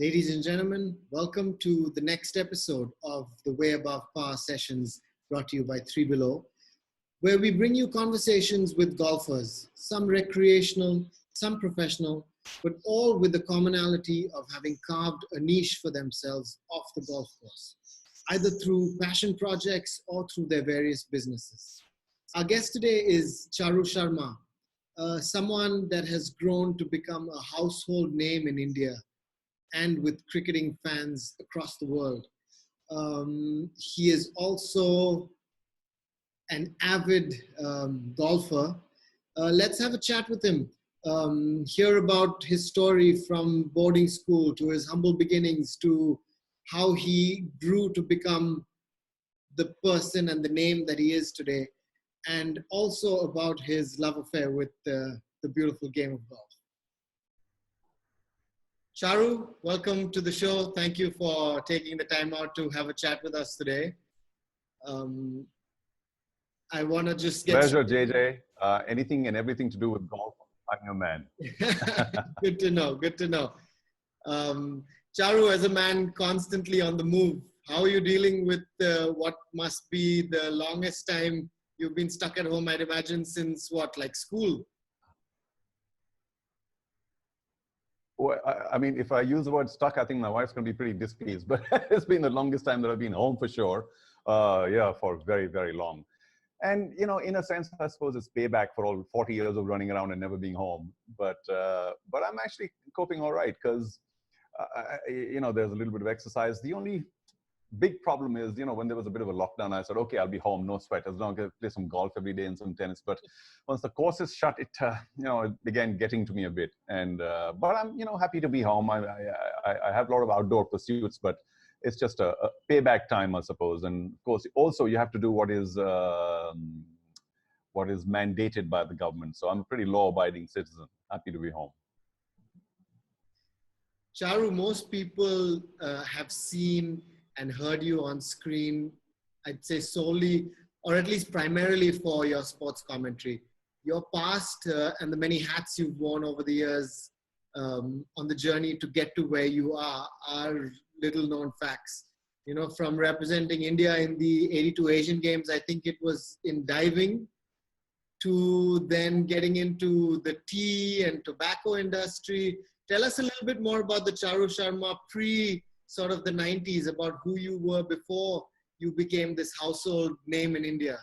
Ladies and gentlemen, welcome to the next episode of the Way Above Par sessions brought to you by 3BELOW, where we bring you conversations with golfers, some recreational, some professional, but all with the commonality of having carved a niche for themselves off the golf course, either through passion projects or through their various businesses. Our guest today is Charu Sharma, someone that has grown to become a household name in India and with cricketing fans across the world. He is also an avid golfer. Let's have a chat with him. Hear about his story from boarding school to his humble beginnings to how he grew to become the person and the name that he is today, and also about his love affair with the beautiful game of golf. Charu, welcome to the show. Thank you for taking the time out to have a chat with us today. I want to just get... Pleasure, JJ. Anything and everything to do with golf, I'm your man. Good to know, good to know. Charu, as a man constantly on the move, how are you dealing with what must be the longest time you've been stuck at home, I'd imagine, since what, like school? Well, I mean, if I use the word stuck, I think my wife's going to be pretty displeased. But it's been the longest time that I've been home for sure. Yeah, for very, very long. And, you know, in a sense, I suppose it's payback for all 40 years of running around and never being home. But I'm actually coping all right because, you know, there's a little bit of exercise. The only big problem is, you know, when there was a bit of a lockdown, I said, okay, I'll be home, no sweat. As long as I play some golf every day and some tennis. But once the course is shut, it, you know, it began getting to me a bit. And, but I'm, you know, happy to be home. I have a lot of outdoor pursuits, but it's just a payback time, I suppose. And of course, also you have to do what is mandated by the government. So I'm a pretty law-abiding citizen, happy to be home. Charu, most people have seen and heard you on screen, I'd say solely, or at least primarily for your sports commentary. Your past and the many hats you've worn over the years on the journey to get to where you are little known facts. You know, from representing India in the '82 Asian Games, I think it was in diving, to then getting into the tea and tobacco industry. Tell us a little bit more about the Charu Sharma pre sort of the 90s, about who you were before you became this household name in India.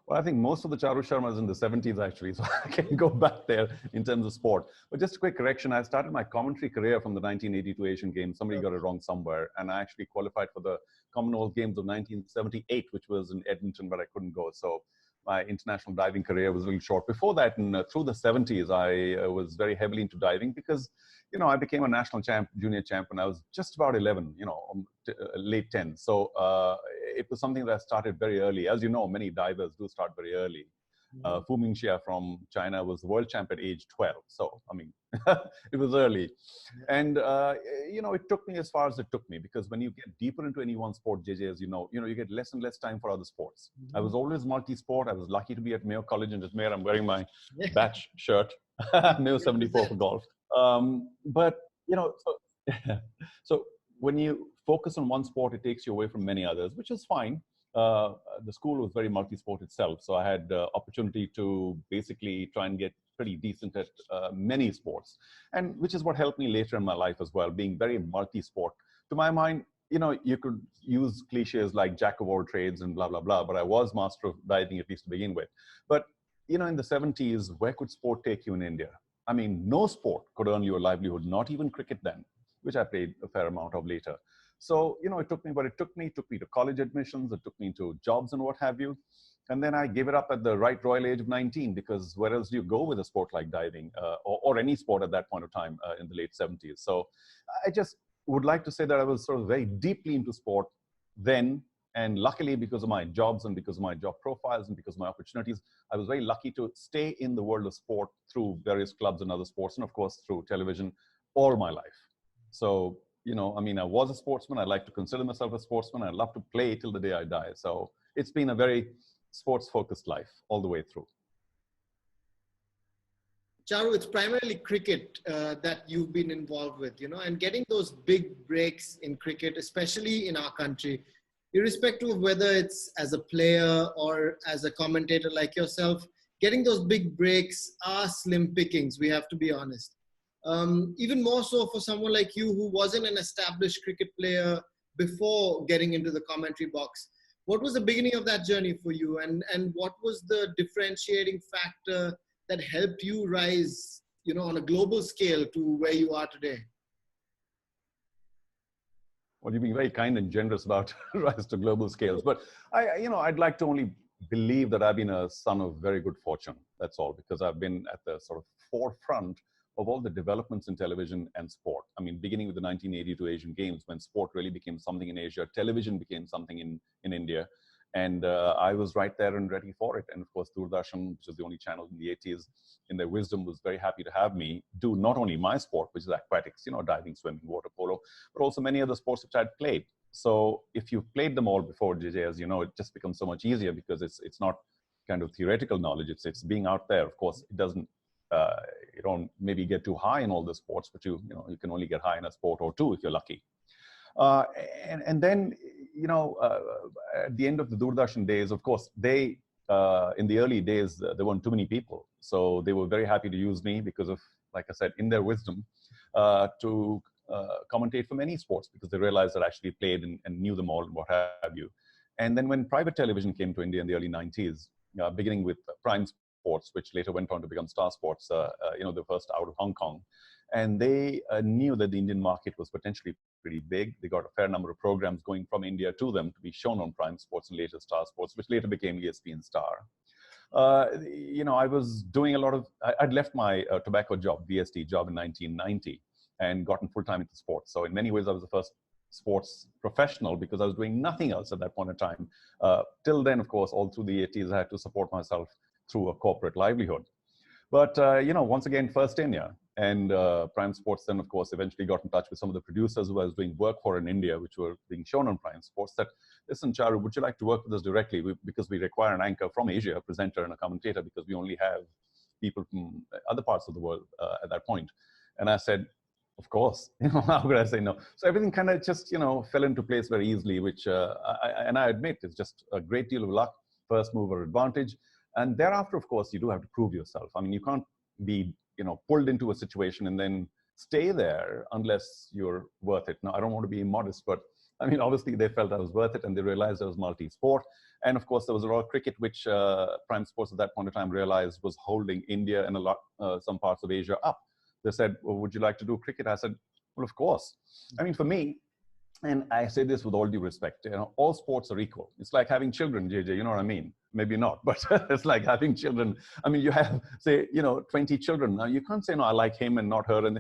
Well, I think most of the Charu Sharma is in the 70s, actually, so I can go back there in terms of sport. But just a quick correction, I started my commentary career from the 1982 Asian Games. Somebody got it wrong somewhere, and I actually qualified for the Commonwealth Games of 1978, which was in Edmonton, but I couldn't go. So my international diving career was a little short. Before that, and through the 70s, I was very heavily into diving because, you know, I became a national champ, junior champ when I was just about 11, you know, late 10. So it was something that I started very early. As you know, many divers do start very early. Fu Mingxia from China was the world champ at age 12. So, I mean, it was early. And, you know, it took me as far as it took me, because when you get deeper into any one sport, JJ, as you know, you get less and less time for other sports. I was always multi-sport. I was lucky to be at Mayo College in Ajmer. I'm wearing my batch shirt, Mayo 74 for golf. But, you know, so when you focus on one sport, it takes you away from many others, which is fine. The school was very multi-sport itself, so I had opportunity to basically try and get pretty decent at many sports, and which is what helped me later in my life as well, being very multi-sport. To my mind, you know, you could use cliches like jack of all trades and blah, blah, blah, but I was master of diving, at least to begin with. But, you know, in the 70s, where could sport take you in India? I mean, no sport could earn you a livelihood, not even cricket then, which I played a fair amount of later. So, you know, it took me to college admissions, it took me to jobs and what have you. And then I gave it up at the royal age of 19, because where else do you go with a sport like diving or any sport at that point of time in the late 70s? So I just would like to say that I was sort of very deeply into sport then. And luckily, because of my jobs and because of my job profiles and because of my opportunities, I was very lucky to stay in the world of sport through various clubs and other sports, and of course, through television all my life. So, you know, I mean, I was a sportsman. I like to consider myself a sportsman. I love to play till the day I die. So it's been a very sports-focused life all the way through. Charu, it's primarily cricket that you've been involved with, and getting those big breaks in cricket, especially in our country, irrespective of whether it's as a player or as a commentator like yourself, getting those big breaks are slim pickings, we have to be honest. Even more so for someone like you who wasn't an established cricket player before getting into the commentary box. What was the beginning of that journey for you, and what was the differentiating factor that helped you rise, on a global scale to where you are today? Well, you're being very kind and generous about rise to global scales. But I'd like to only believe that I've been a son of very good fortune. That's all, because I've been at the sort of forefront of all the developments in television and sport. I mean, beginning with the 1982 Asian Games, when sport really became something in Asia, television became something in India. And I was right there and ready for it. And of course, Doordarshan, which was the only channel in the 80s, in their wisdom, was very happy to have me do not only my sport, which is aquatics, diving, swimming, water polo, but also many other sports which I'd played. So if you've played them all before, JJ, as you know, it just becomes so much easier because it's not kind of theoretical knowledge. It's being out there. Of course, it doesn't, you don't maybe get too high in all the sports, but you can only get high in a sport or two if you're lucky. And then, at the end of the Doordarshan days, of course, they, in the early days, there weren't too many people. So they were very happy to use me because of, like I said, in their wisdom, to commentate for many sports, because they realized that I actually played and knew them all and what have you. And then when private television came to India in the early 90s, beginning with Prime Sports, which later went on to become Star Sports, the first out of Hong Kong. And they knew that the Indian market was potentially pretty big. They got a fair number of programs going from India to them to be shown on Prime Sports and later Star Sports, which later became ESPN Star. I was doing a lot of, I'd left my tobacco job, VST job in 1990 and gotten full-time into sports. So in many ways, I was the first sports professional because I was doing nothing else at that point in time. Till then, of course, all through the 80s, I had to support myself through a corporate livelihood. But, once again, first in, yeah. And Prime Sports then, of course, eventually got in touch with some of the producers who I was doing work for in India, which were being shown on Prime Sports, that, listen, Charu, would you like to work with us directly? Because we require an anchor from Asia, a presenter and a commentator, because we only have people from other parts of the world at that point. And I said, of course, how could I say no? So everything kind of just, fell into place very easily, which, I admit, is just a great deal of luck, first mover advantage. And thereafter, of course, you do have to prove yourself. I mean, you can't be, pulled into a situation and then stay there unless you're worth it. Now, I don't want to be modest, but I mean, obviously they felt I was worth it and they realized I was multi-sport. And of course, there was a lot of cricket, which Prime Sports at that point in time realized was holding India and some parts of Asia up. They said, well, would you like to do cricket? I said, well, of course. I mean, for me, and I say this with all due respect, all sports are equal. It's like having children, JJ, you know what I mean? Maybe not, but it's like having children. I mean, you have, say, 20 children. Now, you can't say, no, I like him and not her. And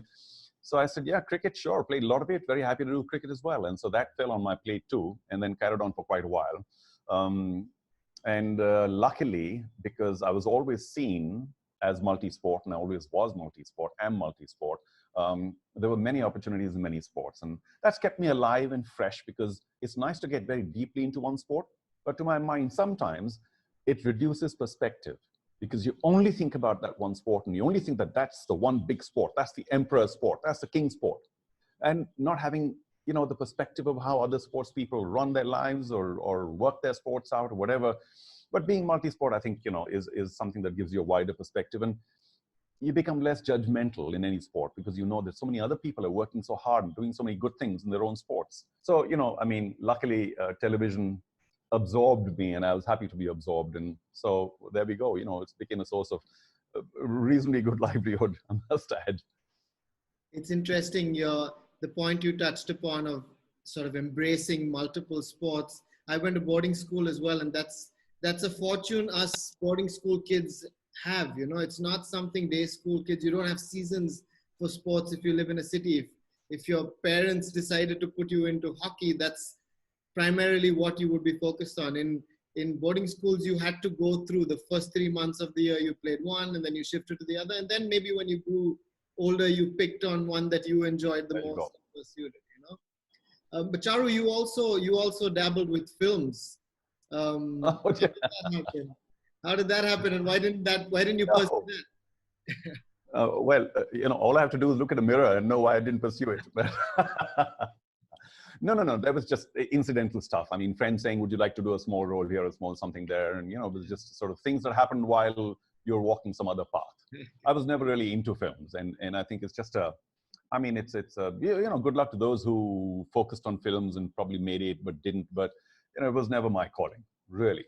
so I said, yeah, cricket, sure. Played a lot of it. Very happy to do cricket as well. And so that fell on my plate too, and then carried on for quite a while. Luckily, because I was always seen as multi-sport, and I always was multi-sport, am multi-sport, there were many opportunities in many sports. And that's kept me alive and fresh, because it's nice to get very deeply into one sport. But to my mind, sometimes it reduces perspective, because you only think about that one sport and you only think that that's the one big sport. That's the emperor sport. That's the king sport. And not having, the perspective of how other sports people run their lives or work their sports out or whatever. But being multi-sport, I think, is something that gives you a wider perspective. And you become less judgmental in any sport, because you know that so many other people are working so hard and doing so many good things in their own sports. So, I mean, luckily, television absorbed me, and I was happy to be absorbed. And so there we go. It's became a source of reasonably good livelihood, I must add. It's interesting, the point you touched upon of sort of embracing multiple sports. I went to boarding school as well, and that's a fortune us boarding school kids have. It's not something day school kids, you don't have seasons for sports if you live in a city. If your parents decided to put you into hockey, that's primarily what you would be focused on. In boarding schools, you had to go through the first 3 months of the year, you played one, and then you shifted to the other. And then maybe when you grew older, you picked on one that you enjoyed the most and pursued it, But Charu, you also dabbled with films. How did that happen? How did that happen? And why didn't you pursue that? All I have to do is look at a mirror and know why I didn't pursue it. No. That was just incidental stuff. I mean, friends saying, would you like to do a small role here, a small something there? And, it was just sort of things that happened while you're walking some other path. I was never really into films. And I think it's just good luck to those who focused on films and probably made it, but didn't. But, it was never my calling, really.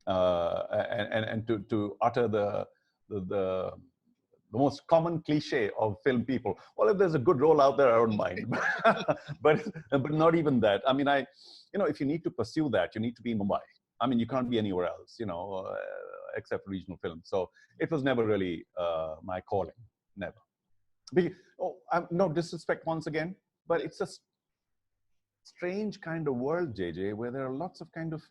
And to utter the most common cliche of film people. Well, if there's a good role out there, I don't mind. but not even that. I mean, if you need to pursue that, you need to be in Mumbai. I mean, you can't be anywhere else, except regional films. So it was never really my calling, never. No disrespect once again, but it's a strange kind of world, JJ, where there are lots of kind of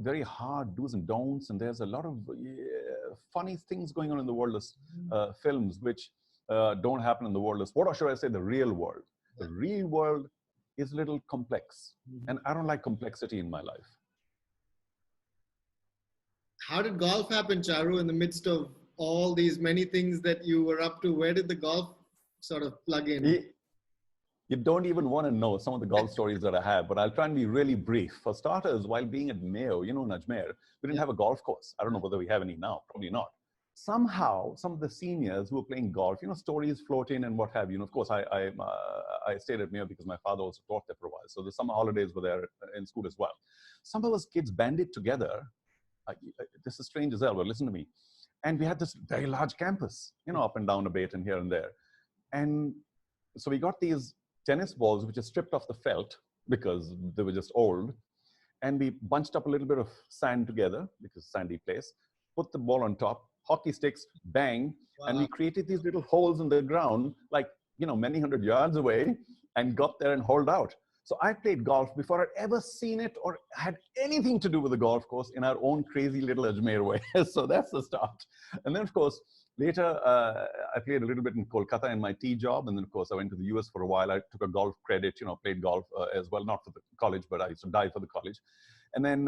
very hard do's and don'ts, and there's a lot of funny things going on in the world of films, which don't happen in the world of sport, or should I say the real world. The real world is a little complex, and I don't like complexity in my life. How did golf happen, Charu, in the midst of all these many things that you were up to? Where did the golf sort of plug in? You don't even want to know some of the golf stories that I have, but I'll try and be really brief. For starters, while being at Mayo, in Ajmer, we didn't have a golf course. I don't know whether we have any now, probably not. Somehow, some of the seniors who were playing golf, stories float in and what have you. And of course, I stayed at Mayo because my father also taught there for a while. So the summer holidays were there in school as well. Some of us kids banded together. This is strange as hell, but listen to me. And we had this very large campus, up and down a bit and here and there. And so we got these tennis balls, which are stripped off the felt because they were just old. And we bunched up a little bit of sand together because sandy place, put the ball on top, hockey sticks, bang. Wow. And we created these little holes in the ground, like, many hundred yards away, and got there and holed out. So I played golf before I'd ever seen it or had anything to do with the golf course in our own crazy little Ajmer way. So that's the start. And then, of course, later, I played a little bit in Kolkata in my tea job. And then, of course, I went to the US for a while. I took a golf credit, played golf as well, not for the college, but I used to dive for the college. And then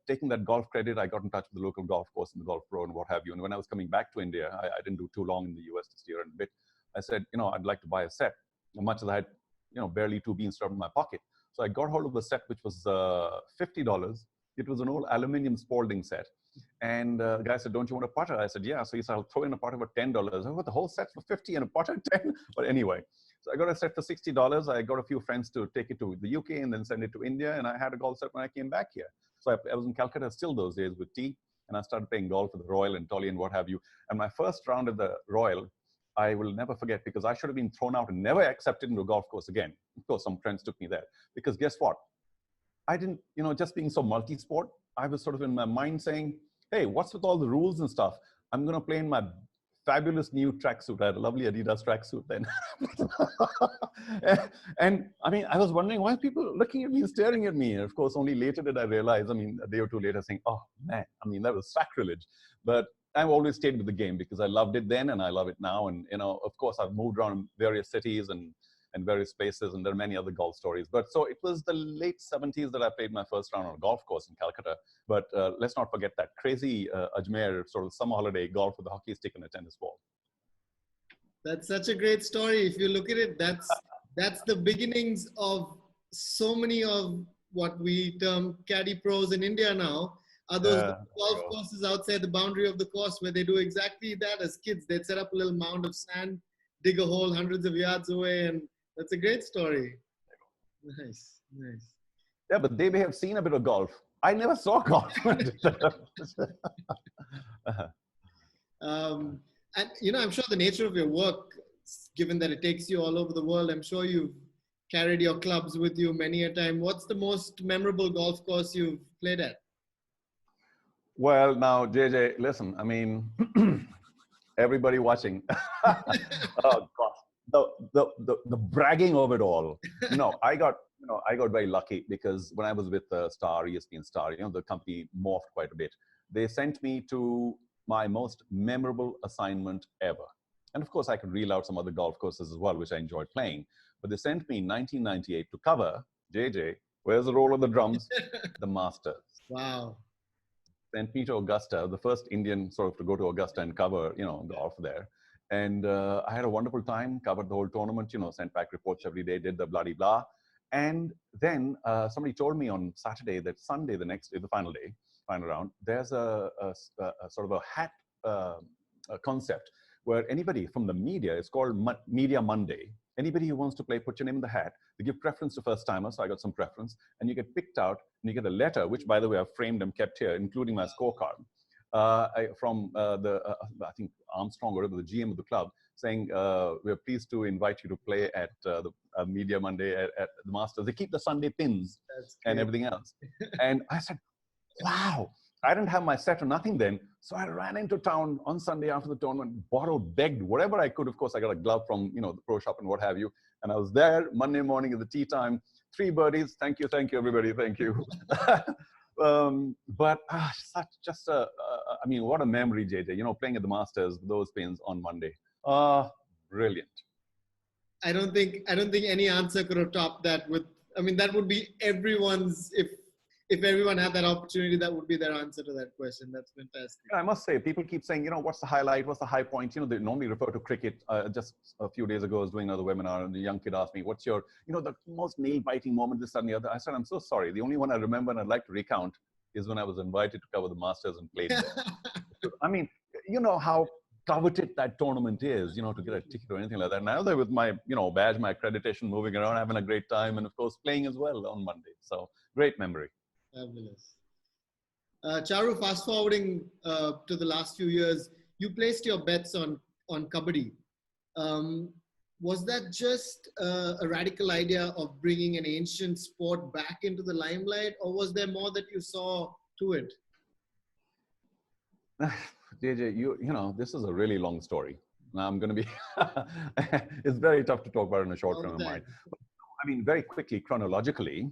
taking that golf credit, I got in touch with the local golf course and the golf pro and what have you. And when I was coming back to India, I didn't do too long in the US this year and a bit. I said, I'd like to buy a set, as much as I had, barely 2 beans stuffed in my pocket. So I got hold of a set, which was $50. It was an old aluminum Spalding set. And the guy said, don't you want a putter? I said, yeah. So he said, I'll throw in a putter for $10. I got the whole set for $50 and a putter 10. But anyway, so I got a set for $60. I got a few friends to take it to the UK and then send it to India. And I had a golf set when I came back here. So I was in Calcutta still those days with tea. And I started playing golf at the Royal and Tolly and what have you. And my first round at the Royal, I will never forget, because I should have been thrown out and never accepted into a golf course again. Of course, some friends took me there. Because guess what? I didn't, just being so multi-sport, I was sort of in my mind saying, hey, what's with all the rules and stuff? I'm going to play in my fabulous new tracksuit. I had a lovely Adidas tracksuit then. And I mean, I was wondering why people looking at me and staring at me. And of course, only later did I realize, a day or two later saying, oh man, that was sacrilege. But I've always stayed with the game because I loved it then and I love it now. And, of course, I've moved around various cities and various places, and there are many other golf stories. But so it was the late 70s that I played my first round on a golf course in Calcutta. But let's not forget that crazy Ajmer sort of summer holiday golf with a hockey stick and a tennis ball. That's such a great story. If you look at it, that's the beginnings of so many of what we term caddy pros in India now. Are those golf courses outside the boundary of the course where they do exactly that as kids? They'd set up a little mound of sand, dig a hole hundreds of yards away, and that's a great story. Nice. Yeah, but they may have seen a bit of golf. I never saw golf. And, I'm sure the nature of your work, given that it takes you all over the world, I'm sure you've carried your clubs with you many a time. What's the most memorable golf course you've played at? Well, now, JJ, listen, everybody watching. Oh, God. The bragging of it all. I got very lucky because when I was with Star, ESPN Star, the company morphed quite a bit. They sent me to my most memorable assignment ever. And of course, I could reel out some other golf courses as well, which I enjoyed playing. But they sent me in 1998 to cover, JJ, where's the roll of the drums? The Masters. Wow. Sent me to Augusta, the first Indian sort of to go to Augusta and cover, golf there. And I had a wonderful time, covered the whole tournament, sent back reports every day, did the bloody blah. And then somebody told me on Saturday that Sunday, the next day, the final day, final round, there's a sort of a hat a concept where anybody from the media, it's called Media Monday. Anybody who wants to play, put your name in the hat. They give preference to first timers, so I got some preference. And you get picked out, and you get a letter, which, by the way, I've framed and kept here, including my scorecard, from I think Armstrong, or the GM of the club, saying, we're pleased to invite you to play at the Media Monday at the Masters. They keep the Sunday pins and everything else. And I said, wow. I didn't have my set or nothing then. So I ran into town on Sunday after the tournament, borrowed, begged, whatever I could. Of course, I got a glove from, the pro shop and what have you. And I was there Monday morning at the tea time, 3 birdies. Thank you, everybody. Thank you. But I mean, what a memory, JJ, playing at the Masters, those pins on Monday. Brilliant. I don't think any answer could have topped that that would be everyone's, if everyone had that opportunity, that would be their answer to that question. That's fantastic. I must say, people keep saying, what's the highlight? What's the high point? They normally refer to cricket. Just a few days ago, I was doing another webinar, and the young kid asked me, what's your, the most nail-biting moment, this and the other? I said, I'm so sorry. The only one I remember and I'd like to recount is when I was invited to cover the Masters and played there. I mean, how coveted that tournament is, to get a ticket or anything like that. Now they're with my, badge, my accreditation, moving around, having a great time, and of course, playing as well on Monday. So great memory. Fabulous. Charu, fast forwarding to the last few years, you placed your bets on Kabaddi. Was that just a radical idea of bringing an ancient sport back into the limelight, or was there more that you saw to it? JJ, this is a really long story. Now I'm going to be, it's very tough to talk about in a short term of mind. I mean, very quickly, chronologically,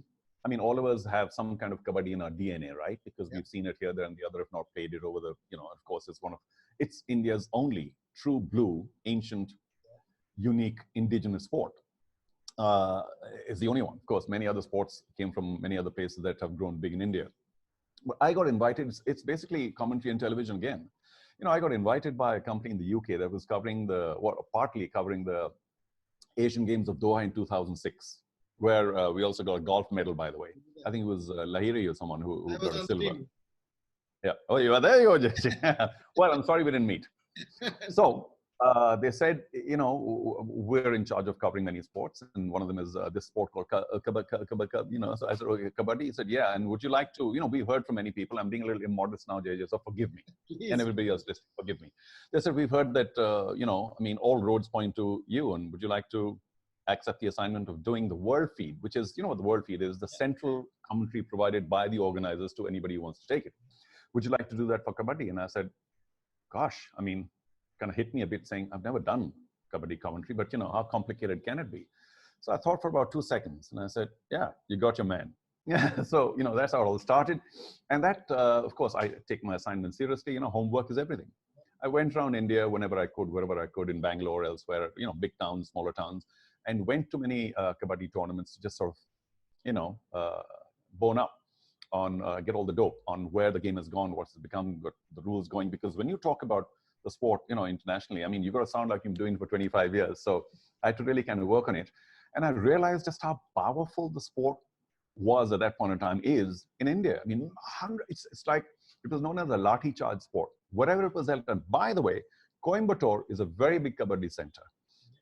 all of us have some kind of Kabaddi in our DNA, right? Because we've seen it here, there, and the other, if not played it over the, of course, it's India's only true blue, ancient, unique indigenous sport. It's the only one. Of course, many other sports came from many other places that have grown big in India. But I got invited, it's basically commentary and television again. I got invited by a company in the UK that was partly covering the Asian Games of Doha in 2006. Where we also got a golf medal, by the way. I think it was Lahiri or someone who got a silver. Yeah. Oh, you are there, you are. Well, I'm sorry we didn't meet. So they said, we're in charge of covering many sports, and one of them is this sport called Kabaddi. So I said, okay, Kabaddi. He said, yeah. And would you like to? We've heard from many people. I'm being a little immodest now, JJ. So forgive me, please. And everybody else, just forgive me. They said, we've heard that all roads point to you, and would you like to accept the assignment of doing the world feed, which is, what the world feed is, the central commentary provided by the organizers to anybody who wants to take it. Would you like to do that for Kabaddi? And I said, gosh, kind of hit me a bit saying, I've never done Kabaddi commentary, but how complicated can it be? So I thought for about 2 seconds and I said, yeah, you got your man. Yeah. So, that's how it all started. And that, of course, I take my assignment seriously. Homework is everything. I went around India whenever I could, wherever I could, in Bangalore, elsewhere, big towns, smaller towns, and went to many Kabaddi tournaments to just sort of, bone up on, get all the dope on where the game has gone, what's become, what the rules going. Because when you talk about the sport, internationally, you've got to sound like you've been doing it for 25 years. So I had to really kind of work on it. And I realized just how powerful the sport was at that point in time is in India. It's like, it was known as a lathi charge sport, whatever it was held. And by the way, Coimbatore is a very big Kabaddi center.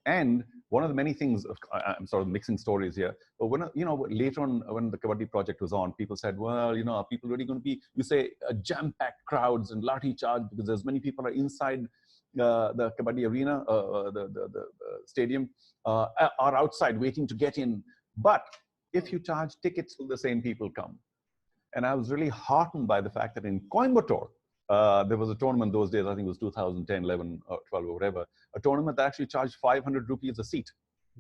And one of the many things, I'm sort of mixing stories here, but when, later on when the Kabaddi project was on, people said, well, are people really going to be, you say, jam-packed crowds and lathi charge because there's many people are inside the Kabaddi arena, the stadium, are outside waiting to get in. But if you charge tickets, the same people come. And I was really heartened by the fact that in Coimbatore, there was a tournament those days, I think it was 2010, 11, or 12 or whatever, a tournament that actually charged 500 rupees a seat.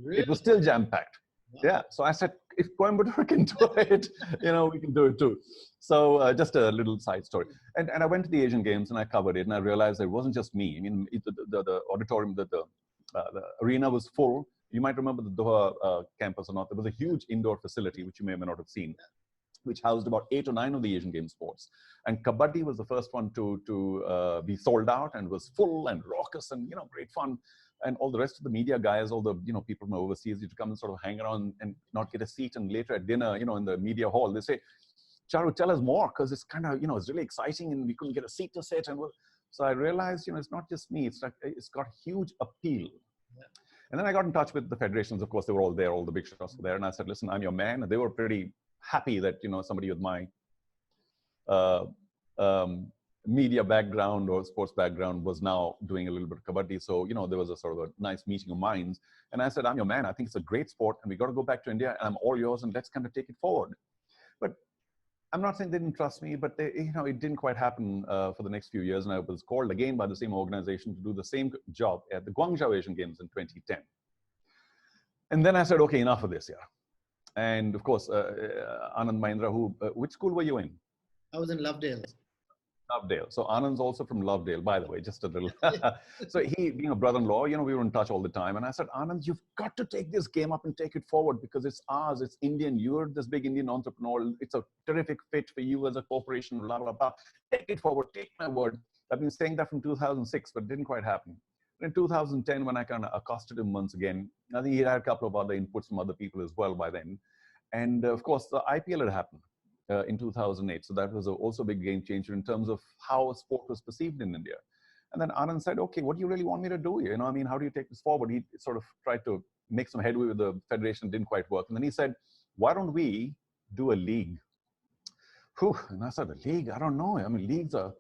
Really? It was still jam-packed. Wow. Yeah. So I said, if Coimbatore can do it, we can do it too. So just a little side story. And I went to the Asian Games and I covered it and I realized it wasn't just me. The auditorium, the arena was full. You might remember the Doha campus or not. There was a huge indoor facility, which you may or may not have seen. which housed about 8 or 9 of the Asian Games sports. And Kabaddi was the first one to be sold out and was full and raucous and, great fun. And all the rest of the media guys, all the, people from overseas used to come and sort of hang around and not get a seat. And later at dinner, in the media hall, they say, Charu, tell us more, because it's kind of, it's really exciting and we couldn't get a seat to sit. And so I realized, it's not just me, it's like, it's got huge appeal. Yeah. And then I got in touch with the federations. Of course, they were all there, all the big shots were there. And I said, listen, I'm your man. And they were pretty happy that, somebody with my media background or sports background was now doing a little bit of Kabaddi. So, there was a sort of a nice meeting of minds. And I said, I'm your man. I think it's a great sport and we got to go back to India and I'm all yours and let's kind of take it forward. But I'm not saying they didn't trust me, but they, it didn't quite happen for the next few years. And I was called again by the same organization to do the same job at the Guangzhou Asian Games in 2010. And then I said, okay, enough of this, yeah. And of course, Anand Mahindra, which school were you in? I was in Lovedale. Lovedale. So Anand's also from Lovedale, by the way, just a little. So he, being a brother-in-law, we were in touch all the time. And I said, Anand, you've got to take this game up and take it forward because it's ours, it's Indian. You're this big Indian entrepreneur. It's a terrific fit for you as a corporation, blah, blah, blah. Take it forward, take my word. I've been saying that from 2006, but it didn't quite happen. In 2010, when I kind of accosted him once again, I think he had a couple of other inputs from other people as well by then. And of course, the IPL had happened. In 2008. So that was also a big game changer in terms of how sport was perceived in India. And then Anand said, okay, what do you really want me to do here? How do you take this forward? He sort of tried to make some headway with the federation, didn't quite work. And then he said, why don't we do a league? Whew. And I said, a league? I don't know. League's a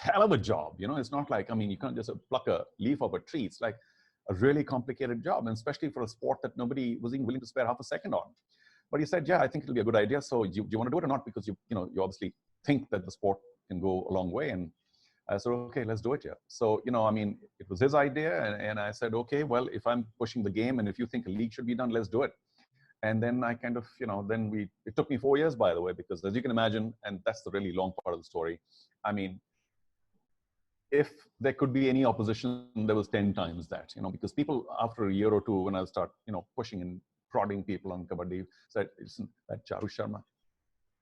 hell of a job. It's not like, you can't just pluck a leaf off a tree. It's like a really complicated job, and especially for a sport that nobody was even willing to spare half a second on. But he said, yeah, I think it'll be a good idea. So do you want to do it or not? Because you obviously think that the sport can go a long way. And I said, okay, let's do it. Yeah. So, it was his idea. And I said, okay, well, if I'm pushing the game and if you think a league should be done, let's do it. And then I kind of, it took me 4 years, by the way, because as you can imagine, and that's the really long part of the story. If there could be any opposition, there was 10 times that, because people after a year or two, when I start, pushing and prodding people on Kabaddi, said, listen, that Charu Sharma,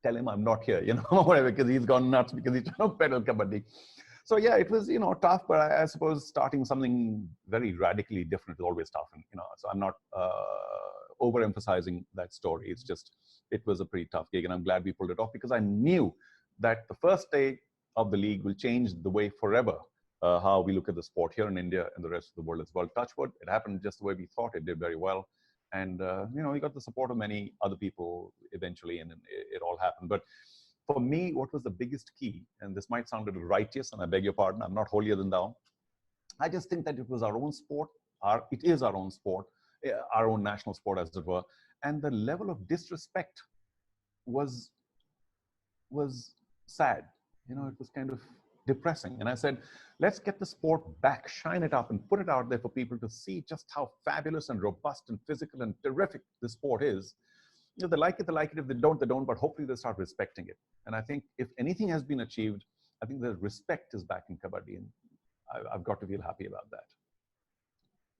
tell him I'm not here, whatever, because he's gone nuts because he's trying to peddle Kabaddi. So yeah, it was, tough, but I suppose starting something very radically different is always tough. And, so I'm not overemphasizing that story. It's just, it was a pretty tough gig and I'm glad we pulled it off because I knew that the first day of the league will change the way forever how we look at the sport here in India and the rest of the world as well. Touch wood, it happened just the way we thought. It did very well. And, we got the support of many other people eventually, and it all happened. But for me, what was the biggest key, and this might sound a little righteous, and I beg your pardon, I'm not holier than thou. I just think that it was our own sport. It is our own sport, our own national sport, as it were. And the level of disrespect was sad. It was kind of depressing. And I said, let's get the sport back, shine it up and put it out there for people to see just how fabulous and robust and physical and terrific this sport is. They like it, they like it. If they don't, they don't, but hopefully they start respecting it. And I think if anything has been achieved, I think the respect is back in Kabaddi, and I've got to feel happy about that.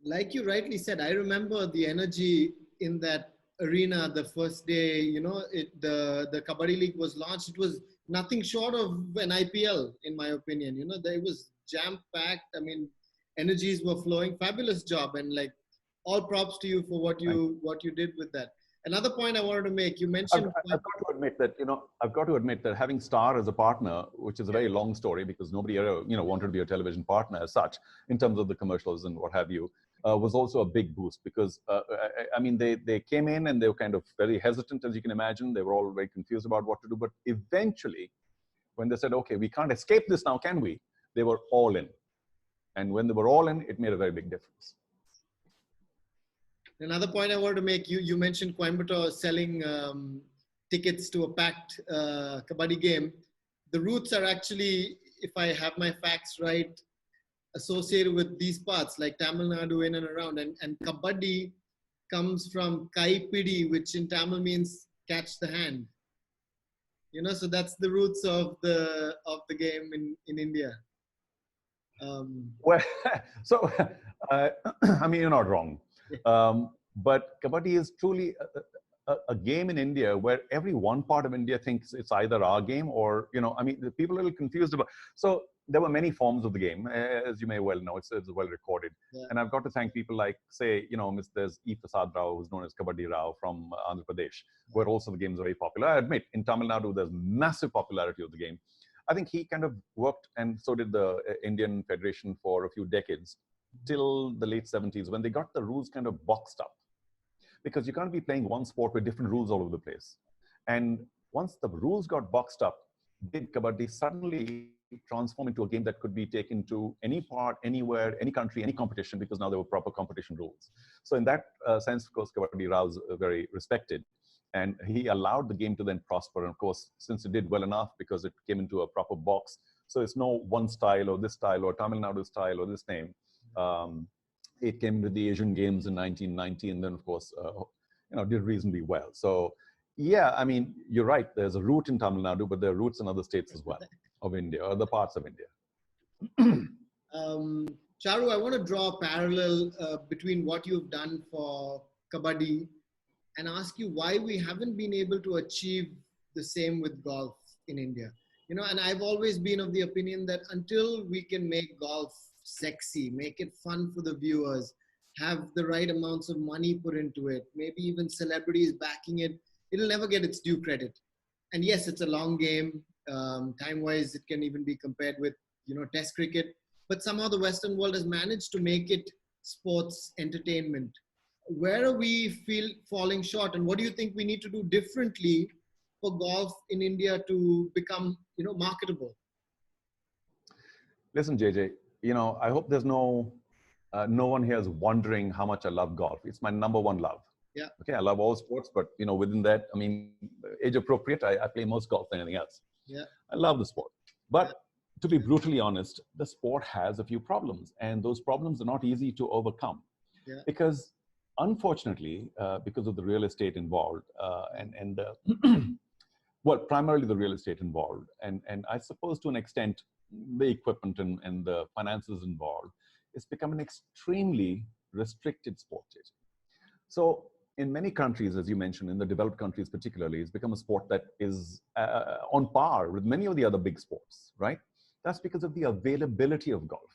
Like you rightly said, I remember the energy in that arena the first day, the Kabaddi League was launched. It was nothing short of an IPL, in my opinion. There was jam-packed. Energies were flowing. Fabulous job, and like all props to you for what you did with that. Another point I wanted to make, you mentioned. I've got to admit that having Star as a partner, which is a very long story because nobody ever wanted to be a television partner as such in terms of the commercials and what have you, was also a big boost because they came in and they were kind of very hesitant, as you can imagine. They were all very confused about what to do, but eventually, when they said, "Okay, we can't escape this now, can we?" They were all in, and when they were all in, it made a very big difference. Another point I wanted to make, you mentioned Coimbatore selling tickets to a packed Kabaddi game. The roots are actually, if I have my facts right, associated with these parts like Tamil Nadu in and around. And Kabaddi comes from Kaipidi, which in Tamil means catch the hand. So that's the roots of the game in India. Well, so, you're not wrong. But Kabaddi is truly a game in India where every one part of India thinks it's either our game or, I mean, the people are a little confused about. So there were many forms of the game, as you may well know. It's well recorded. Yeah. And I've got to thank people like, say, there's E. Prasad Rao, who's known as Kabaddi Rao from Andhra Pradesh, where also the games are very popular. I admit, in Tamil Nadu, there's massive popularity of the game. I think he kind of worked, and so did the Indian Federation for a few decades, till the late 70s, when they got the rules kind of boxed up. Because you can't be playing one sport with different rules all over the place. And once the rules got boxed up, did Kabaddi suddenly transform into a game that could be taken to any part, anywhere, any country, any competition, because now there were proper competition rules. So in that sense, of course, Kabaddi Rao is very respected. And he allowed the game to then prosper. And of course, since it did well enough, because it came into a proper box, so it's no one style or this style or Tamil Nadu style or this name. It came to the Asian Games in 1990, and then, of course, did reasonably well. So, yeah, I mean, you're right. There's a root in Tamil Nadu, but there are roots in other states as well of India, or other parts of India. Charu, I want to draw a parallel between what you've done for Kabaddi and ask you why we haven't been able to achieve the same with golf in India. And I've always been of the opinion that until we can make golf sexy, make it fun for the viewers, have the right amounts of money put into it, maybe even celebrities backing it, it'll never get its due credit. And yes, it's a long game. Time-wise, it can even be compared with, Test cricket. But somehow the Western world has managed to make it sports entertainment. Where are we falling short? And what do you think we need to do differently for golf in India to become, marketable? Listen, JJ, I hope there's no one here is wondering how much I love golf. It's my number one love. Yeah. Okay, I love all sports, but within that, I mean, age appropriate, I play most golf than anything else. Yeah. I love the sport. But to be brutally honest, the sport has a few problems, and those problems are not easy to overcome. Yeah. Because unfortunately, because of the real estate involved, well, primarily the real estate involved, and I suppose to an extent, the equipment and the finances involved, it's become an extremely restricted sport. So in many countries, as you mentioned, in the developed countries particularly, it's become a sport that is on par with many of the other big sports, right? That's because of the availability of golf.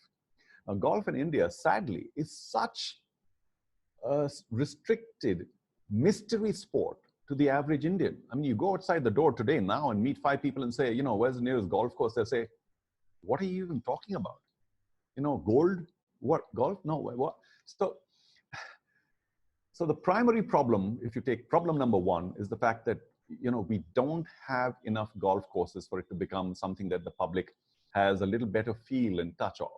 Now, golf in India, sadly, is such a restricted mystery sport to the average Indian. I mean, you go outside the door today now and meet 5 people and say, where's the nearest golf course? They say, what are you even talking about? Gold? What? Golf? No, what? So the primary problem, if you take problem number one, is the fact that, we don't have enough golf courses for it to become something that the public has a little better feel and touch of.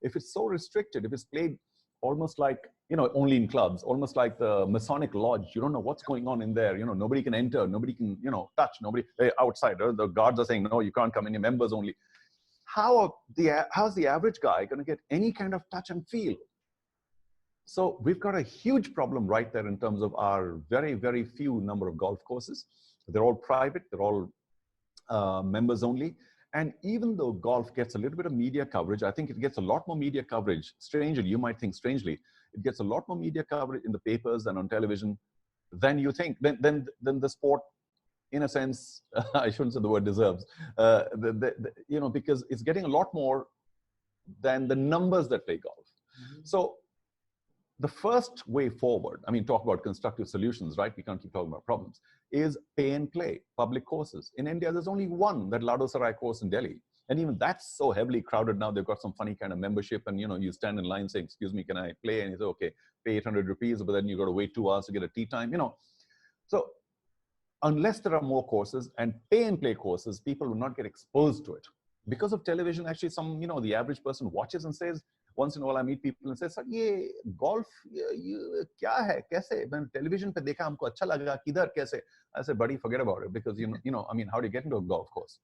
If it's so restricted, if it's played almost like, only in clubs, almost like the Masonic Lodge, you don't know what's going on in there. Nobody can enter, nobody can, touch, nobody, outside. The guards are saying, no, you can't come in, your members only. How's the average guy going to get any kind of touch and feel? So we've got a huge problem right there in terms of our very, very few number of golf courses. They're all private. They're all members only. And even though golf gets a little bit of media coverage, I think it gets a lot more media coverage. Strangely, you might think strangely, it gets a lot more media coverage in the papers and on television than you think, than the sport, in a sense, I shouldn't say the word deserves, because it's getting a lot more than the numbers that play golf. Mm-hmm. So the first way forward, I mean, talk about constructive solutions, right? We can't keep talking about problems, is pay and play, public courses. In India, there's only one, that Lado Sarai course in Delhi. And even that's so heavily crowded now, they've got some funny kind of membership and, you stand in line saying, excuse me, can I play? And you say, okay, pay 800 rupees, but then you've got to wait 2 hours to get a tea time, So unless there are more courses and pay and play courses, people will not get exposed to it. Because of television, actually the average person watches and says, once in a while I meet people and say, sir, ye golf, kya hai, kaise? When television pe dekha, humko acha laga, kidhar, kaise? I said, buddy, forget about it, because, I mean, how do you get into a golf course?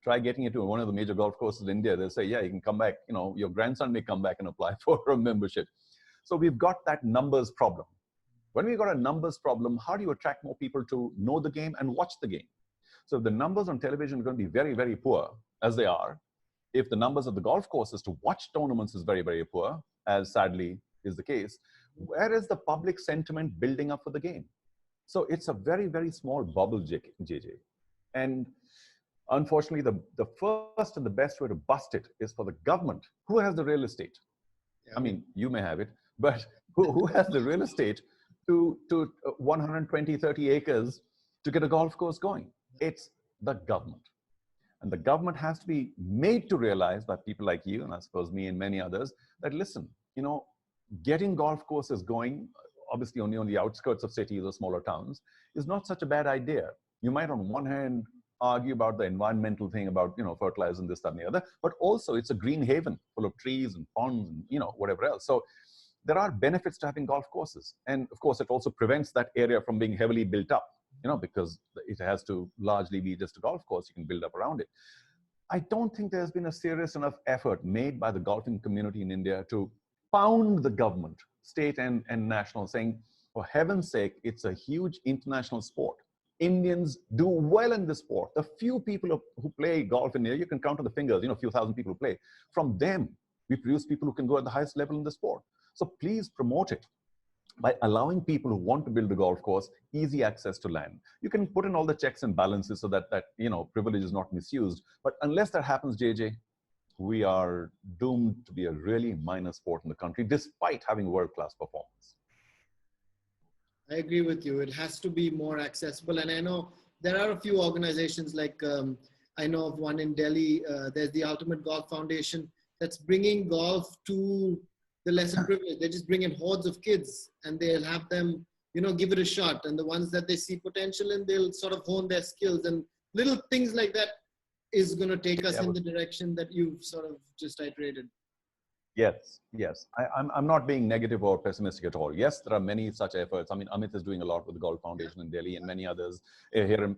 Try getting into one of the major golf courses in India. They'll say, yeah, you can come back, your grandson may come back and apply for a membership. So we've got that numbers problem. When we've got a numbers problem, how do you attract more people to know the game and watch the game? So if the numbers on television are going to be very, very poor, as they are, if the numbers of the golf courses to watch tournaments is very, very poor, as sadly is the case, where is the public sentiment building up for the game? So it's a very, very small bubble, JJ. And unfortunately, the first and the best way to bust it is for the government. Who has the real estate? Yeah. I mean, you may have it, but who has the real estate to 120, 30 acres to get a golf course going? It's the government. And the government has to be made to realize by people like you, and I suppose me and many others, that listen, getting golf courses going, obviously only on the outskirts of cities or smaller towns, is not such a bad idea. You might on one hand argue about the environmental thing about, fertilizer and this, that, and the other, but also it's a green haven full of trees and ponds and, whatever else. So there are benefits to having golf courses. And of course, it also prevents that area from being heavily built up, because it has to largely be just a golf course. You can build up around it. I don't think there's been a serious enough effort made by the golfing community in India to pound the government, state and national, saying, for heaven's sake, it's a huge international sport. Indians do well in this sport. The few people who play golf in India, you can count on the fingers, a few thousand people who play. From them, we produce people who can go at the highest level in the sport. So please promote it by allowing people who want to build a golf course easy access to land. You can put in all the checks and balances so that privilege is not misused. But unless that happens, JJ, we are doomed to be a really minor sport in the country, despite having world-class performance. I agree with you. It has to be more accessible. And I know there are a few organizations like, I know of one in Delhi, there's the Ultimate Golf Foundation that's bringing golf to the lesser privileged. They just bring in hordes of kids and they'll have them, give it a shot. And the ones that they see potential in, they'll sort of hone their skills, and little things like that is going to take us in the direction that you've sort of just iterated. Yes. I'm not being negative or pessimistic at all. Yes, there are many such efforts. I mean, Amit is doing a lot with the Golf Foundation in Delhi and many others here.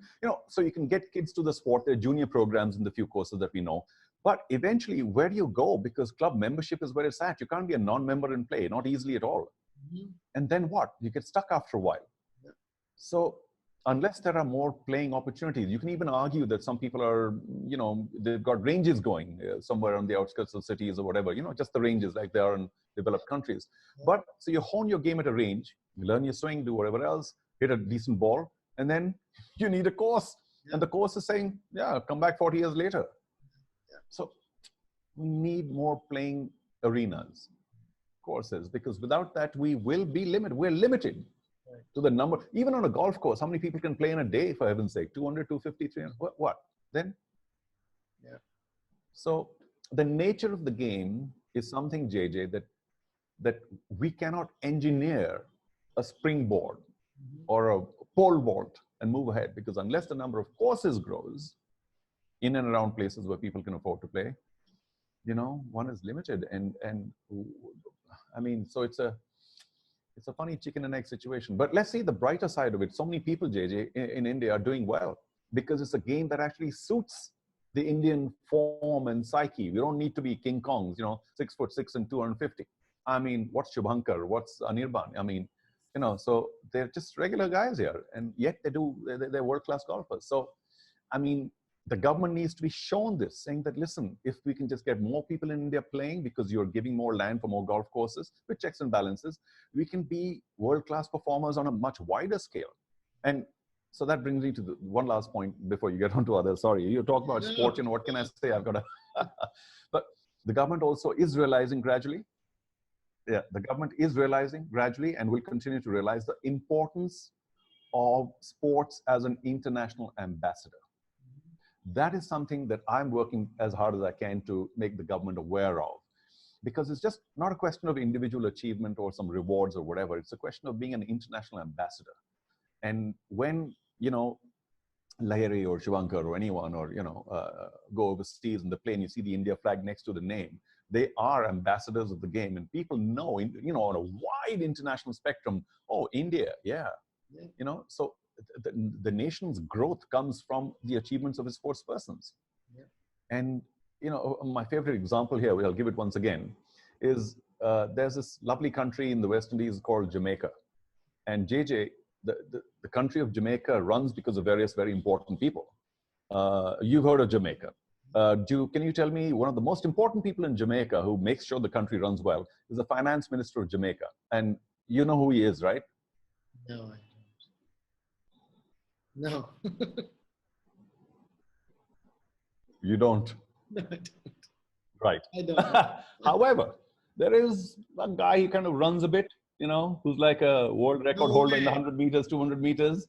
So you can get kids to the sport. There are junior programs in the few courses that we know. But eventually, where do you go? Because club membership is where it's at. You can't be a non-member and play, not easily at all. Mm-hmm. And then what? You get stuck after a while. Yeah. So unless there are more playing opportunities, you can even argue that some people are, they've got ranges going somewhere on the outskirts of cities or whatever, just the ranges like they are in developed countries. Yeah. But so you hone your game at a range, you learn your swing, do whatever else, hit a decent ball, and then you need a course. Yeah. And the course is saying, come back 40 years later. Yeah. So we need more playing arenas, courses, because without that, we will be limited. We're limited. Right. To the number, even on a golf course, how many people can play in a day, for heaven's sake? 200, 250, 300, what? Then? Yeah. So the nature of the game is something, JJ, that we cannot engineer a springboard or a pole vault and move ahead, because unless the number of courses grows in and around places where people can afford to play, one is limited. And I mean, so it's a funny chicken and egg situation. But let's see the brighter side of it. So many people, JJ, in India are doing well because it's a game that actually suits the Indian form and psyche. We don't need to be King Kongs, 6'6" and 250. I mean, what's Shubhankar? What's Anirban? I mean, so they're just regular guys here, and yet they're world-class golfers. So, I mean, the government needs to be shown this, saying that, listen, if we can just get more people in India playing because you're giving more land for more golf courses with checks and balances, we can be world-class performers on a much wider scale. And so that brings me to one last point before you get on to others. Sorry, you talk about sport, what can I say? I've got to... But the government also is realizing gradually, the government is realizing gradually and will continue to realize the importance of sports as an international ambassador. That is something that I'm working as hard as I can to make the government aware of, because it's just not a question of individual achievement or some rewards or whatever. It's a question of being an international ambassador. And when, Lahiri or Shivankar or anyone or, go overseas in the plane, you see the India flag next to the name, they are ambassadors of the game. And people know, on a wide international spectrum, oh, India, so the nation's growth comes from the achievements of its sports persons. Yeah. And, my favorite example here, I'll give it once again, is there's this lovely country in the West Indies called Jamaica. And JJ, the country of Jamaica runs because of various very important people. You've heard of Jamaica. Can you tell me one of the most important people in Jamaica who makes sure the country runs well is the finance minister of Jamaica? And you know who he is, right? No, I don't. No. You don't. No, I don't. Right. I don't. However, there is a guy who kind of runs a bit, who's like a world record No holder in the way. 100 meters, 200 meters.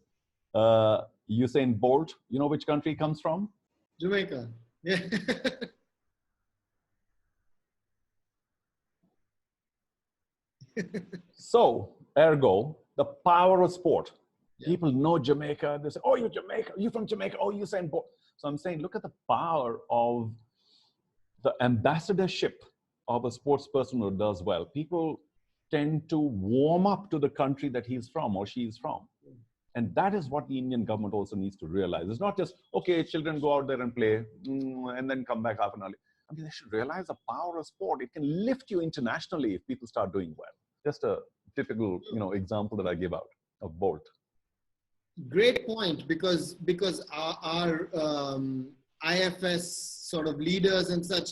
Uh, Usain Bolt, you know which country he comes from? Jamaica. Yeah. So, ergo, the power of sport. Yeah. People know Jamaica. They say, oh, you're Jamaica. You're from Jamaica. Oh, Usain Bolt. So I'm saying, look at the power of the ambassadorship of a sports person who does well. People tend to warm up to the country that he's from or she's from. And that is what the Indian government also needs to realize. It's not just, okay, children go out there and play and then come back half an hour. I mean, they should realize the power of sport. It can lift you internationally if people start doing well. Just a typical, example that I give out of Bolt. Great point, because our IFS sort of leaders and such,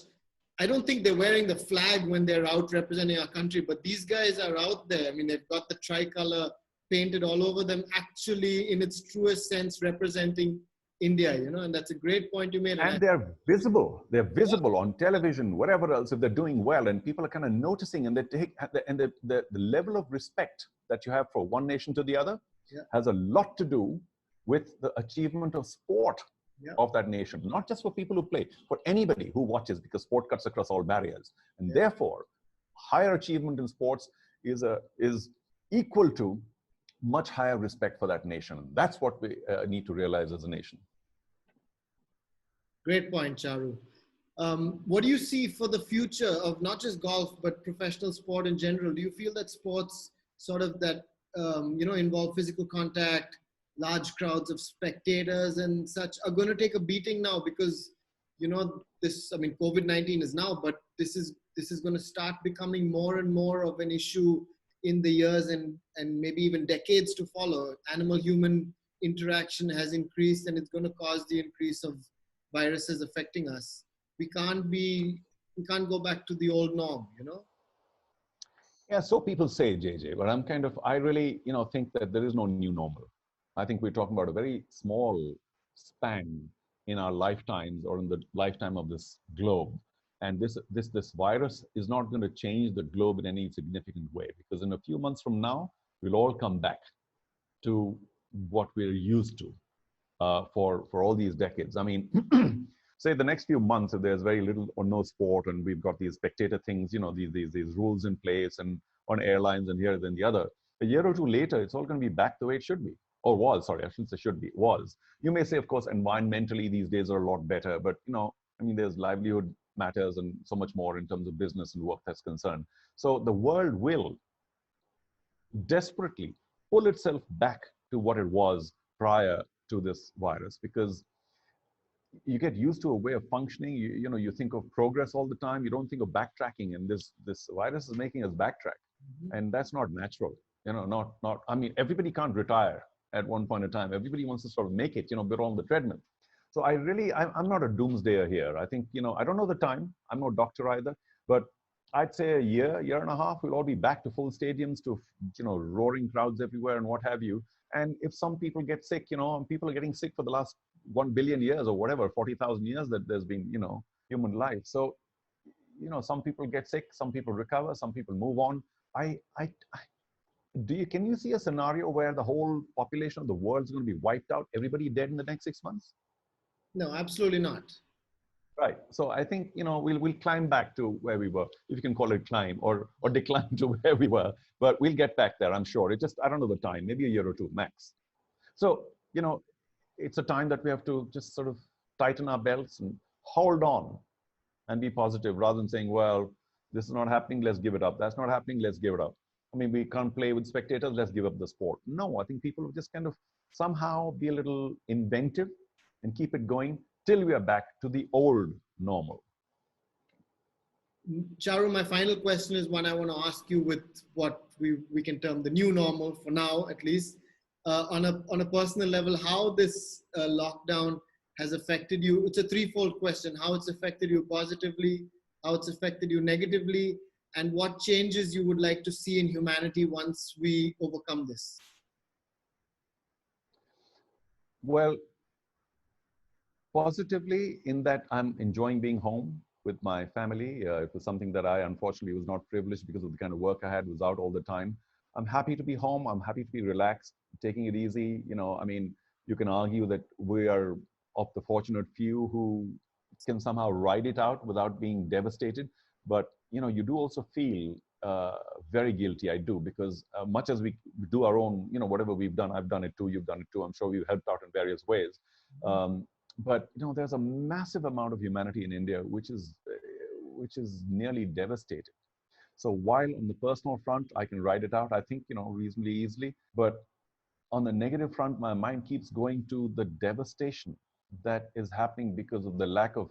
I don't think they're wearing the flag when they're out representing our country, but these guys are out there. I mean, they've got the tricolor painted all over them, actually in its truest sense representing India, and that's a great point you made. And they're visible. They're visible on television, whatever else, if they're doing well, and people are kind of noticing, and they take, and the level of respect that you have for one nation to the other has a lot to do with the achievement of sport of that nation, not just for people who play, for anybody who watches, because sport cuts across all barriers. And therefore, higher achievement in sports is equal to much higher respect for that nation. That's what we need to realize as a nation. Great point, Charu. What do you see for the future of not just golf, but professional sport in general? Do you feel that sports sort of that, involve physical contact, large crowds of spectators and such are going to take a beating now because, COVID-19 is now, but this is going to start becoming more and more of an issue in the years and maybe even decades to follow. Animal-human interaction has increased, and it's going to cause the increase of viruses affecting us. We can't go back to the old norm, Yeah, so people say, JJ, but I really, think that there is no new normal. I think we're talking about a very small span in our lifetimes or in the lifetime of this globe. And this virus is not going to change the globe in any significant way, because in a few months from now, we'll all come back to what we're used to for all these decades. I mean, say the next few months, if there's very little or no sport, and we've got these spectator things, these rules in place, and on airlines and here and the other, a year or two later, it's all going to be back the way it should be. Or was, sorry, I shouldn't say should be, was. You may say, of course, environmentally, these days are a lot better, but, there's livelihood matters and so much more in terms of business and work that's concerned. So the world will desperately pull itself back to what it was prior to this virus, because you get used to a way of functioning. You think of progress all the time. You don't think of backtracking, and this virus is making us backtrack, and that's not natural. Not. I mean, everybody can't retire at one point in time. Everybody wants to sort of make it. We're on the treadmill. So I'm not a doomsdayer here. I think I don't know the time. I'm no doctor either, but I'd say a year and a half, we'll all be back to full stadiums, to roaring crowds everywhere and what have you. And if some people get sick, people are getting sick for the last 1 billion years or whatever, 40,000 years that there's been, human life. So, some people get sick, some people recover, some people move on. Can you see a scenario where the whole population of the world is going to be wiped out, everybody dead in the next 6 months? No, absolutely not. Right. So I think, we'll climb back to where we were, if you can call it climb, or decline to where we were, but we'll get back there, I'm sure. I don't know the time, maybe a year or two max. So, it's a time that we have to just sort of tighten our belts and hold on and be positive, rather than saying, well, this is not happening, let's give it up. That's not happening, let's give it up. I mean, we can't play with spectators, let's give up the sport. No, I think people will just kind of somehow be a little inventive and keep it going till we are back to the old normal. Charu, my final question is one I want to ask you with what we can term the new normal for now, at least. On a personal level, how this lockdown has affected you. It's a threefold question: how it's affected you positively, how it's affected you negatively, and what changes you would like to see in humanity once we overcome this. Well, positively in that I'm enjoying being home with my family. It was something that I unfortunately was not privileged because of the kind of work I had, was out all the time. I'm happy to be home. I'm happy to be relaxed, taking it easy. I mean, you can argue that we are of the fortunate few who can somehow ride it out without being devastated. But, you do also feel very guilty. I do, because much as we do our own, whatever we've done, I've done it too, you've done it too. I'm sure we've helped out in various ways. But there's a massive amount of humanity in India which is nearly devastated. So while on the personal front I can ride it out, I think reasonably easily, but on the negative front, my mind keeps going to the devastation that is happening because of the lack of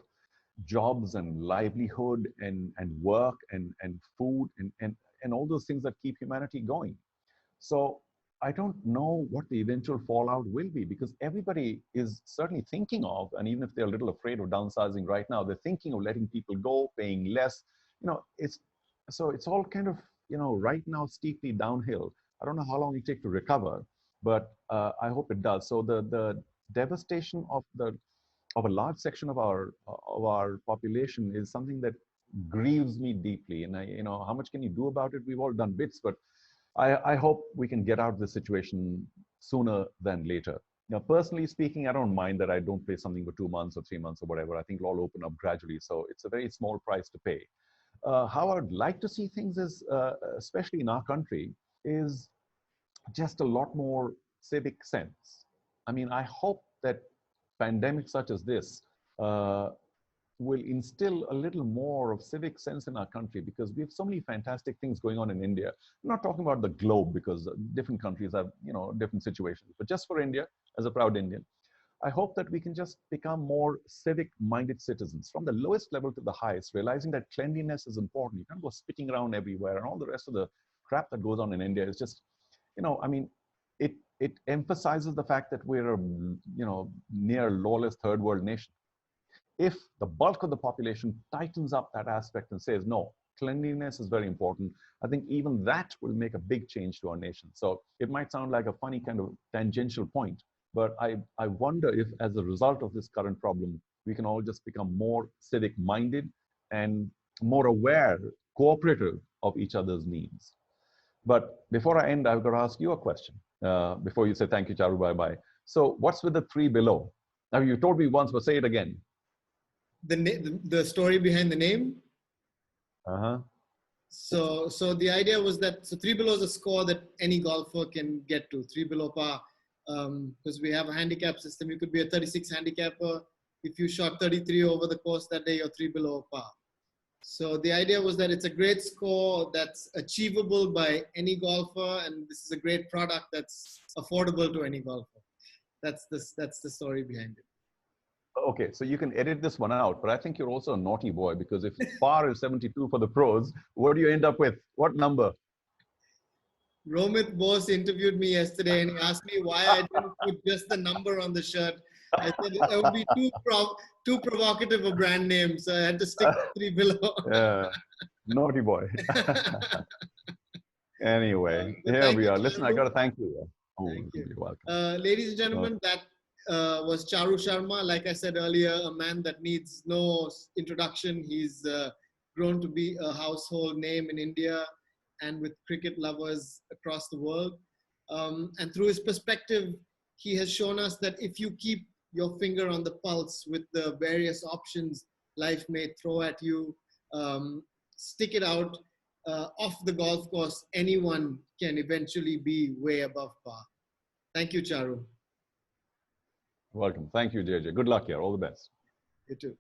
jobs and livelihood and work and food and all those things that keep humanity going. So I don't know what the eventual fallout will be, because everybody is certainly thinking of, and even if they're a little afraid of downsizing right now, they're thinking of letting people go, paying less. It's all kind of, right now steeply downhill. I don't know how long it takes to recover, but I hope it does. So the devastation of a large section of our population is something that grieves me deeply. And how much can you do about it? We've all done bits, but I hope we can get out of this situation sooner than later. Now, personally speaking, I don't mind that I don't pay something for 2 months or 3 months or whatever. I think it'll all open up gradually. So it's a very small price to pay. How I'd like to see things is, especially in our country, is just a lot more civic sense. I mean, I hope that pandemics such as this will instill a little more of civic sense in our country, because we have so many fantastic things going on in India. I'm not talking about the globe, because different countries have, different situations, but just for India, as a proud Indian, I hope that we can just become more civic-minded citizens from the lowest level to the highest, realizing that cleanliness is important. You can't go spitting around everywhere, and all the rest of the crap that goes on in India is just, I mean, it emphasizes the fact that we're a, near lawless third world nation. If the bulk of the population tightens up that aspect and says, no, cleanliness is very important, I think even that will make a big change to our nation. So it might sound like a funny kind of tangential point, but I wonder if, as a result of this current problem, we can all just become more civic-minded and more aware, cooperative of each other's needs. But before I end, I've got to ask you a question before you say thank you, Charu, bye-bye. So what's with the 3BELOW? Now, you told me once, but say it again. The story behind the name. Uh-huh. So the idea was that 3BELOW is a score that any golfer can get to, 3BELOW par, because we have a handicap system. You could be a 36 handicapper. If you shot 33 over the course that day, you're 3BELOW par. So the idea was that it's a great score that's achievable by any golfer, and this is a great product that's affordable to any golfer. That's the story behind it. Okay, so you can edit this one out, but I think you're also a naughty boy, because if par is 72 for the pros, what do you end up with? What number? Romit Bose interviewed me yesterday and he asked me why I didn't put just the number on the shirt. I said it would be too provocative a brand name, so I had to stick to 3BELOW. Yeah, naughty boy. Anyway, here we are. Listen, I got to thank you. Oh, thank you. You're welcome. Ladies and gentlemen, that was Charu Sharma. Like I said earlier, a man that needs no introduction. He's grown to be a household name in India and with cricket lovers across the world. And through his perspective, he has shown us that if you keep your finger on the pulse with the various options life may throw at you, stick it out off the golf course, anyone can eventually be way above par. Thank you, Charu. Welcome. Thank you, JJ. Good luck here. All the best. You too.